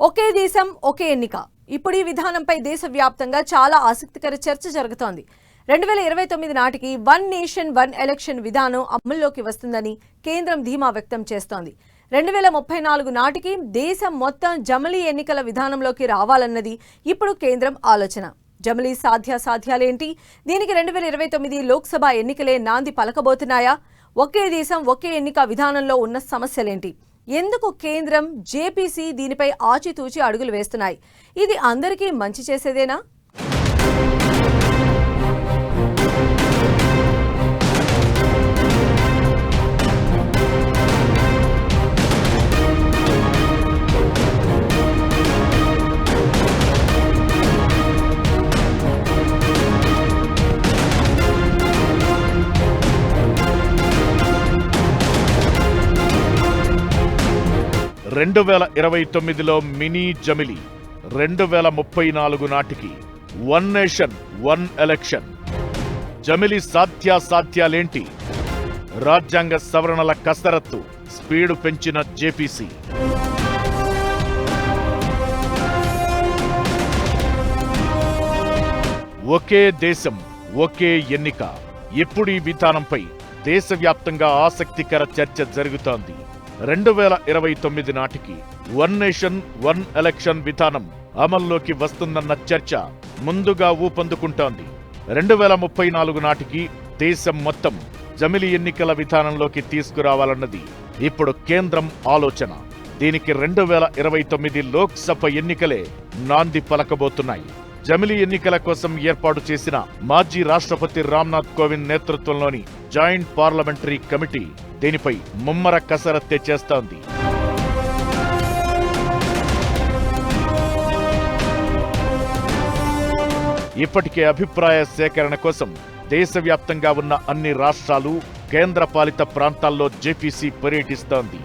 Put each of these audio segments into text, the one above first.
ఒకే దేశం ఒకే ఎన్నిక. ఇప్పుడు ఈ విధానంపై దేశవ్యాప్తంగా చాలా ఆసక్తికర చర్చ జరుగుతోంది. 2029 నాటికి వన్ నేషన్ వన్ ఎలక్షన్ విధానం అమల్లోకి వస్తుందని కేంద్రం ధీమా వ్యక్తం చేస్తోంది. 2034 నాటికి దేశం మొత్తం జమిలీ ఎన్నికల విధానంలోకి రావాలన్నది ఇప్పుడు కేంద్రం ఆలోచన. జమిలీ సాధ్యాలేంటి? దీనికి 2029 లోక్సభ ఎన్నికలే నాంది పలకబోతున్నాయా? ఒకే దేశం ఒకే ఎన్నిక విధానంలో ఉన్న సమస్యలేంటి? ఎందుకు కేంద్రం జేపీసీ దీనిపై ఆచితూచి అడుగులు వేస్తున్నాయి? ఇది అందరికీ మంచి చేసేదేనా? రెండు 2029లో మినీ జమిలీ, 2034 నాటికి వన్ నేషన్ వన్ ఎలక్షన్. జమిలీ సాధ్యాలేంటి? రాజ్యాంగ సవరణల కసరత్తు స్పీడు పెంచిన జేపీసీ. ఒకే దేశం ఒకే ఎన్నిక. ఇప్పుడు ఈ విధానంపై దేశవ్యాప్తంగా ఆసక్తికర చర్చ జరుగుతోంది. 2029 నాటికి వన్ నేషన్ వన్ ఎలక్షన్ విధానం అమల్లోకి వస్తుందన్న చర్చ ముందుగా ఊపందుకుంటోంది. 2034 నాటికి దేశం మొత్తం జమిలీ ఎన్నికల విధానంలోకి తీసుకురావాలన్నది ఇప్పుడు కేంద్రం ఆలోచన. దీనికి 2029 లోక్సభ ఎన్నికలే నాంది పలకబోతున్నాయి. జమిలీ ఎన్నికల కోసం ఏర్పాటు చేసిన మాజీ రాష్ట్రపతి రామ్నాథ్ కోవింద్ నేతృత్వంలోని జాయింట్ పార్లమెంటరీ కమిటీ దీనిపై ముమ్మర కసరత్తే చేస్తోంది. ఇప్పటికే అభిప్రాయ సేకరణ కోసం దేశవ్యాప్తంగా ఉన్న అన్ని రాష్ట్రాలు, కేంద్రపాలిత ప్రాంతాల్లో జేపీసీ పర్యటిస్తోంది.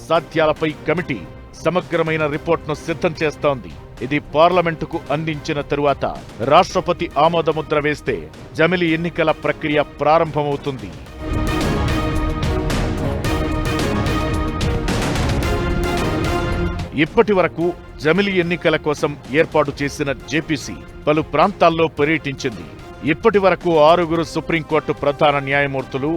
సాధ్యాలపై కమిటీ సమగ్రమైన రిపోర్ట్ను సిద్ధం చేస్తోంది. ఇది పార్లమెంటుకు అందించిన తరువాత రాష్ట్రపతి ఆమోదముద్ర వేస్తే జమిలీ ఎన్నికల ప్రక్రియ ప్రారంభమవుతుంది. ఇప్పటి వరకు జమిలీ ఎన్నికల కోసం ఏర్పాటు చేసిన జేపీసీ పలు ప్రాంతాల్లో పర్యటించింది. ఇప్పటి వరకు 6 సుప్రీంకోర్టు ప్రధాన న్యాయమూర్తులు,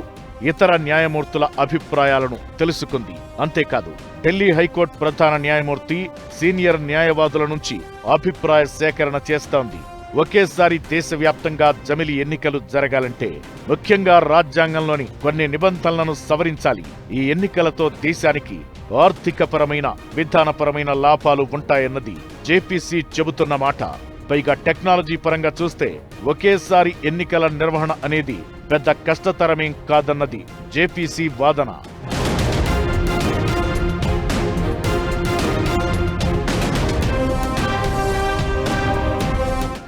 ఇతర న్యాయమూర్తుల అభిప్రాయాలను తెలుసుకుంది. అంతేకాదు ఢిల్లీ హైకోర్టు ప్రధాన న్యాయమూర్తి, సీనియర్ న్యాయవాదుల నుంచి అభిప్రాయ సేకరణ చేస్తోంది. ఒకేసారి దేశవ్యాప్తంగా జమిలీ ఎన్నికలు జరగాలంటే ముఖ్యంగా రాజ్యాంగంలోని కొన్ని నిబంధనలను సవరించాలి. ఈ ఎన్నికలతో దేశానికి ఆర్థికపరమైన, విధానపరమైన లాభాలు ఉంటాయన్నది జేపీసీ చెబుతున్న మాట. పైగా టెక్నాలజీ పరంగా చూస్తే ఒకేసారి ఎన్నికల నిర్వహణ అనేది పెద్ద కష్టతరమేం కాదన్నది జేపీసీ వాదన.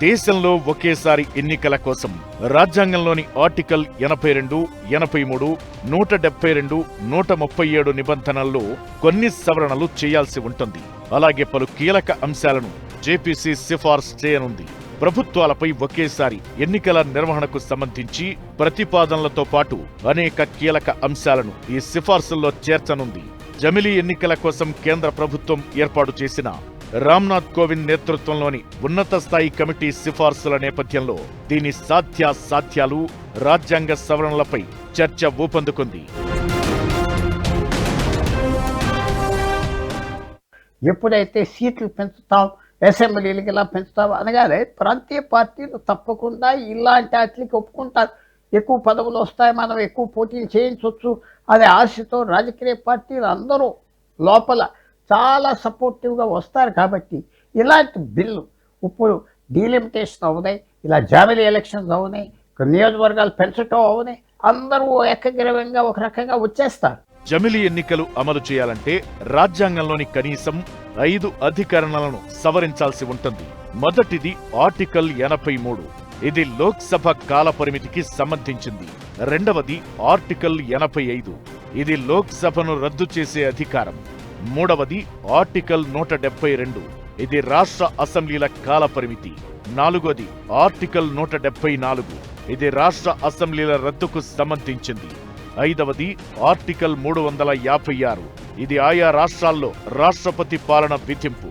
దేశంలో ఒకేసారి ఎన్నికల కోసం రాజ్యాంగంలోని ఆర్టికల్ 82, 83, 172, 137 నిబంధనల్లో కొన్ని సవరణలు చేయాల్సి ఉంటుంది. అలాగే పలు కీలక అంశాలను జేపీసీ సిఫార్సు చేయనుంది. ప్రభుత్వాలపై ఒకేసారి ఎన్నికల నిర్వహణకు సంబంధించి ప్రతిపాదనలతో పాటు అనేక కీలక అంశాలను ఈ సిఫార్సుల్లో చేర్చనుంది. జమిలీ ఎన్నికల కోసం కేంద్ర ప్రభుత్వం ఏర్పాటు చేసిన రామ్నాథ్ కోవింద్ నేతృత్వంలోని ఉన్నత స్థాయి కమిటీ సిఫార్సుల నేపథ్యంలో దీని సాధ్యాలు, రాజ్యాంగ సవరణలపై చర్చ ఊపందుకుంది. ఎప్పుడైతే సీట్లు పెంచుతాం, అసెంబ్లీలకి ఇలా పెంచుతాం అనగానే ప్రాంతీయ పార్టీలు తప్పకుండా ఇలాంటి వాటికి ఒప్పుకుంటారు. ఎక్కువ పదవులు వస్తాయి, మనం ఎక్కువ పోటీలు చేయించవచ్చు అనే ఆశతో రాజకీయ పార్టీలు అందరూ లోపల చాలా సపోర్టివ్గా వస్తారు. కాబట్టి ఇలాంటి బిల్లు ఇప్పుడు డీలిమిటేషన్ అవునాయి, ఇలా జమిలీ ఎలక్షన్స్ అవునాయి, నియోజకవర్గాలు పెంచటం అవునాయి, అందరూ ఏకగ్రీవంగా ఒక రకంగా వచ్చేస్తారు. జమిలీ ఎన్నికలు అమలు చేయాలంటే రాజ్యాంగంలోని కనీసం 5 అధికరణలను సవరించాల్సి ఉంటుంది. మొదటిది ఆర్టికల్ 83. ఇది లోక్సభ కాల పరిమితికి సంబంధించింది. రెండవది ఆర్టికల్ 85. ఇది లోక్సభను రద్దు చేసే అధికారం. మూడవది ఆర్టికల్ 172. ఇది రాష్ట్ర అసెంబ్లీల కాల పరిమితి. నాలుగోది ఆర్టికల్ 174. ఇది రాష్ట్ర అసెంబ్లీల రద్దుకు సంబంధించింది. ఐదవది ఆర్టికల్ 356. ఇది ఆయా రాష్ట్రాల్లో రాష్ట్రపతి పాలన విధింపు.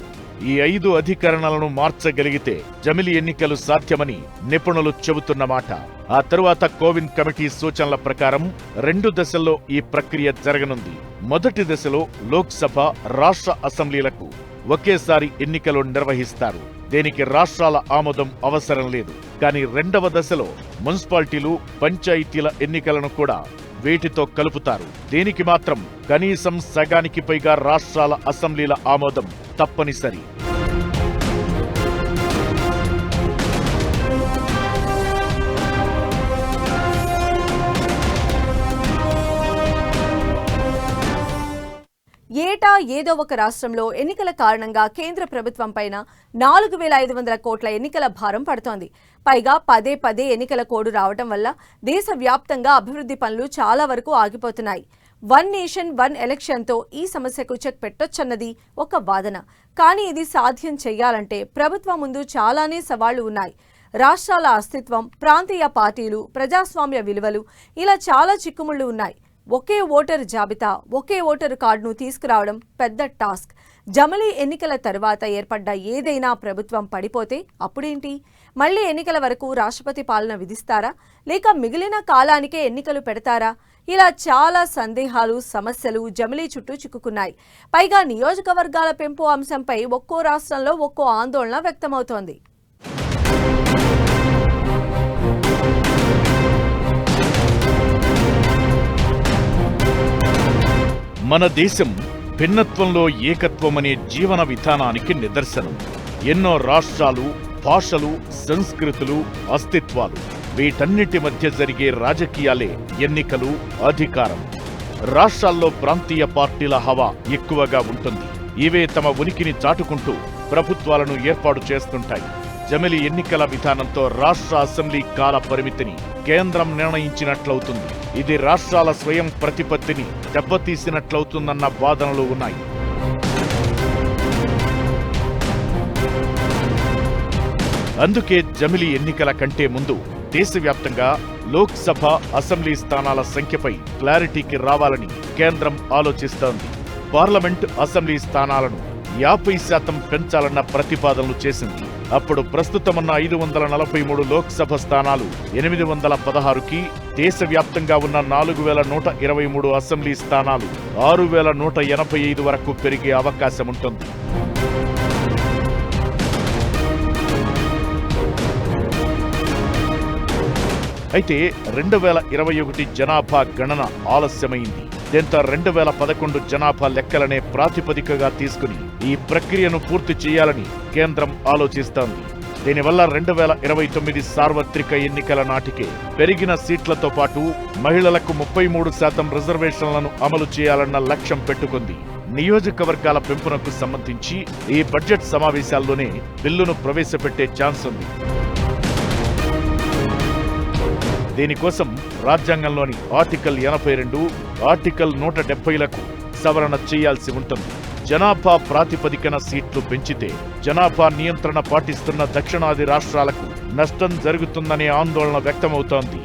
ఈ 5 అధికరణలను మార్చగలిగితే జమిలి ఎన్నికలు సాధ్యమని నిపుణులు చెబుతున్నమాట. ఆ తరువాత కోవింద్ కమిటీ సూచనల ప్రకారం 2 దశల్లో ఈ ప్రక్రియ జరగనుంది. మొదటి దశలో లోక్సభ, రాష్ట్ర అసెంబ్లీలకు ఒకేసారి ఎన్నికలు నిర్వహిస్తారు. దీనికి రాష్ట్రాల ఆమోదం అవసరం లేదు. కానీ 2వ దశలో మున్సిపాలిటీలు, పంచాయతీల ఎన్నికలను కూడా వీటితో కలుపుతారు. దీనికి మాత్రం కనీసం సగానికి పైగా రాష్ట్రాల అసెంబ్లీల ఆమోదం తప్పనిసరి. ఏటా ఏదో ఒక రాష్ట్రంలో ఎన్నికల కారణంగా కేంద్ర ప్రభుత్వం పైన 4,500 కోట్ల ఎన్నికల భారం పడుతోంది. పైగా పదే పదే ఎన్నికల కోడ్ రావటం వల్ల దేశవ్యాప్తంగా అభివృద్ధి పనులు చాలా వరకు ఆగిపోతున్నాయి. 1 నేషన్ 1 ఎలక్షన్తో ఈ సమస్యకు చెక్ పెట్టొచ్చన్నది ఒక వాదన. కానీ ఇది సాధ్యం చేయాలంటే ప్రభుత్వం ముందు చాలానే సవాళ్లు ఉన్నాయి. రాష్ట్రాల అస్తిత్వం, ప్రాంతీయ పార్టీలు, ప్రజాస్వామ్య విలువలు, ఇలా చాలా చిక్కుముళ్లు ఉన్నాయి. ఒకే ఓటరు జాబితా, ఒకే ఓటరు కార్డును తీసుకురావడం పెద్ద టాస్క్. జమిలి ఎన్నికల తర్వాత ఏర్పడ్డ ఏదైనా ప్రభుత్వం పడిపోతే అప్పుడేంటి? మళ్లీ ఎన్నికల వరకు రాష్ట్రపతి పాలన విధిస్తారా? లేక మిగిలిన కాలానికే ఎన్నికలు పెడతారా? ఇలా చాలా సందేహాలు, సమస్యలు జమిలి చుట్టూ చిక్కుకున్నాయి. పైగా నియోజకవర్గాల పెంపు అంశంపై ఒక్కో రాష్ట్రంలో ఒక్కో ఆందోళన వ్యక్తమవుతోంది. మన దేశం భిన్నత్వంలో ఏకత్వమనే జీవన విధానానికి నిదర్శనం. ఎన్నో రాష్ట్రాలు, భాషలు, సంస్కృతులు, అస్తిత్వాలు, వీటన్నిటి మధ్య జరిగే రాజకీయాలే ఎన్నికలు, అధికారం. రాష్ట్రాల్లో ప్రాంతీయ పార్టీల హవా ఎక్కువగా ఉంటుంది. ఇవే తమ ఉనికిని చాటుకుంటూ ప్రభుత్వాలను ఏర్పాటు చేస్తుంటాయి. జమిలి ఎన్నికల విధానంతో రాష్ట్ర అసెంబ్లీ కాల పరిమితిని కేంద్రం నిర్ణయించినట్లవుతుంది. ఇది రాష్ట్రాల స్వయం ప్రతిపత్తిని దెబ్బతీసినట్లవుతుందన్న వాదనలు ఉన్నాయి. అందుకే జమిలి ఎన్నికల కంటే ముందు దేశవ్యాప్తంగా లోక్సభ, అసెంబ్లీ స్థానాల సంఖ్యపై క్లారిటీకి రావాలని కేంద్రం ఆలోచిస్తోంది. పార్లమెంట్, అసెంబ్లీ స్థానాలను 50% పెంచాలన్న ప్రతిపాదనలు చేసింది. అప్పుడు ప్రస్తుతమున్న 543 లోక్సభ స్థానాలు 816కి, దేశవ్యాప్తంగా ఉన్న 4123 అసెంబ్లీ స్థానాలు 6185 వరకు పెరిగే అవకాశముంటుంది. అయితే 2021 జనాభా గణన ఆలస్యమైంది. దీంతో 2011 జనాభా లెక్కలనే ప్రాతిపదికగా తీసుకుని ఈ ప్రక్రియను పూర్తి చేయాలని కేంద్రం ఆలోచిస్తోంది. దీనివల్ల 2029 సార్వత్రిక ఎన్నికల నాటికే పెరిగిన సీట్లతో పాటు మహిళలకు 33% రిజర్వేషన్లను అమలు చేయాలన్న లక్ష్యం పెట్టుకుంది. నియోజకవర్గాల పెంపునకు సంబంధించి ఈ బడ్జెట్ సమావేశాల్లోనే బిల్లును ప్రవేశపెట్టే ఛాన్స్ ఉంది. దీనికోసం రాజ్యాంగంలోని ఆర్టికల్ 82, ఆర్టికల్ 170లకు సవరణ చేయాల్సి ఉంటుంది. జనాభా ప్రాతిపదికన సీట్లు పెంచితే జనాభా నియంత్రణ పాటిస్తున్న దక్షిణాది రాష్ట్రాలకు నష్టం జరుగుతుందనే ఆందోళన వ్యక్తమవుతోంది.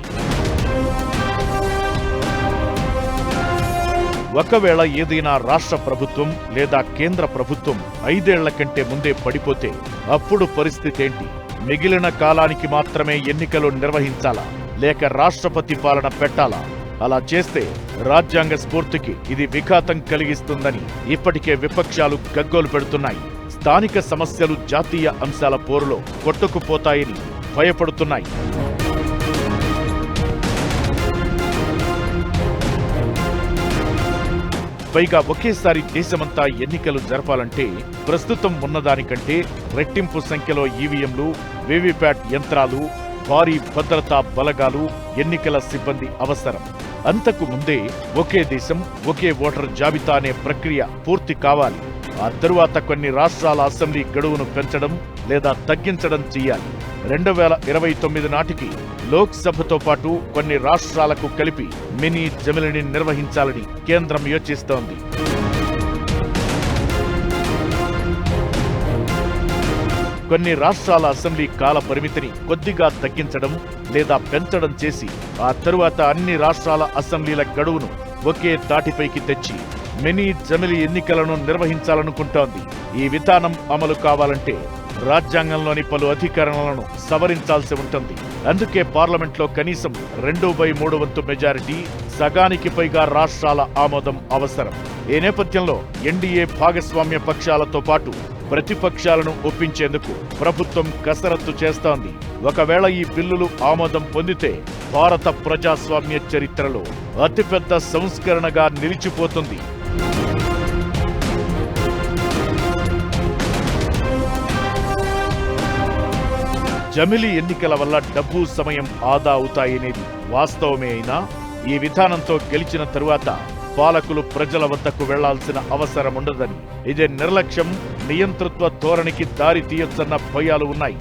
ఒకవేళ ఏదైనా రాష్ట్ర ప్రభుత్వం లేదా కేంద్ర ప్రభుత్వం 5 ఏళ్ల కంటే ముందే పడిపోతే అప్పుడు పరిస్థితి ఏంటి? మిగిలిన కాలానికి మాత్రమే ఎన్నికలు నిర్వహించాలా, లేక రాష్ట్రపతి పాలన పెట్టాలా? అలా చేస్తే రాజ్యాంగ స్ఫూర్తికి ఇది విఘాతం కలిగిస్తుందని ఇప్పటికే విపక్షాలు గగ్గోలు పెడుతున్నాయి. స్థానిక సమస్యలు జాతీయ అంశాల పోరులో కొట్టుకుపోతాయని భయపడుతున్నాయి. పైగా ఒకేసారి దేశమంతా ఎన్నికలు జరపాలంటే ప్రస్తుతం ఉన్నదానికంటే రెట్టింపు సంఖ్యలో ఈవీఎంలు, వీవీప్యాట్ యంత్రాలు, భారీ భద్రతా బలగాలు, ఎన్నికల సిబ్బంది అవసరం. అంతకు ముందే ఒకే దేశం, ఒకే ఓటర్ జాబితా అనే ప్రక్రియ పూర్తి కావాలి. ఆ తరువాత కొన్ని రాష్ట్రాల అసెంబ్లీ గడువును పెంచడం లేదా తగ్గించడం చేయాలి. 2029 నాటికి లోక్సభతో పాటు కొన్ని రాష్ట్రాలకు కలిపి మినీ జమిలిని నిర్వహించాలని కేంద్రం యోచిస్తోంది. కొన్ని రాష్ట్రాల అసెంబ్లీ కాల పరిమితిని కొద్దిగా తగ్గించడం లేదా పెంచడం చేసి ఆ తరువాత అన్ని రాష్ట్రాల అసెంబ్లీల గడువును ఒకే తాటిపైకి తెచ్చి మినీ జమిలి ఎన్నికలను నిర్వహించాలనుకుంటోంది. ఈ విధానం అమలు కావాలంటే రాజ్యాంగంలోని పలు అధికరణలను సవరించాల్సి ఉంటుంది. అందుకే పార్లమెంట్లో కనీసం 2/3 వంతు మెజారిటీ, సగానికి పైగా రాష్ట్రాల ఆమోదం అవసరం. ఈ నేపథ్యంలో ఎన్డీఏ భాగస్వామ్య పక్షాలతో పాటు ప్రతిపక్షాలను ఒప్పించేందుకు ప్రభుత్వం కసరత్తు చేస్తోంది. ఒకవేళ ఈ బిల్లులు ఆమోదం పొందితే భారత ప్రజాస్వామ్య చరిత్రలో అతిపెద్ద సంస్కరణగా నిలిచిపోతుంది. జమిలి ఎన్నికల వల్ల డబ్బు, సమయం ఆదా అవుతాయనేది వాస్తవమే అయినా ఈ విధానంతో గెలిచిన తరువాత పాలకులు ప్రజల వద్దకు వెళ్లాల్సిన అవసరముండదని, ఇదే నిర్లక్ష్యం, నియంతృత్వ ధోరణికి దారి తీయొచ్చన్న భయాలు ఉన్నాయి.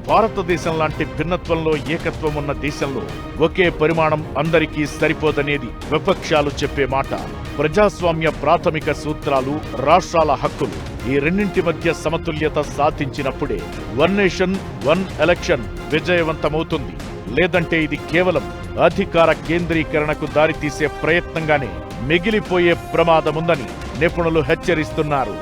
భారతదేశం లాంటి భిన్నత్వంలో ఏకత్వం ఉన్న దేశంలో ఒకే పరిమాణం అందరికీ సరిపోదనేది విపక్షాలు చెప్పే మాట. ప్రజాస్వామ్య ప్రాథమిక సూత్రాలు, రాష్ట్రాల హక్కులు ఈ రెండింటి మధ్య సమతుల్యత సాధించినప్పుడే వన్ నేషన్ వన్ ఎలక్షన్ విజయవంతమవుతుంది. లేదంటే ఇది కేవలం అధికార కేంద్రీకరణకు దారితీసే ప్రయత్నంగానే మిగిలిపోయే ప్రమాదముందని నిపుణులు హెచ్చరిస్తున్నారు.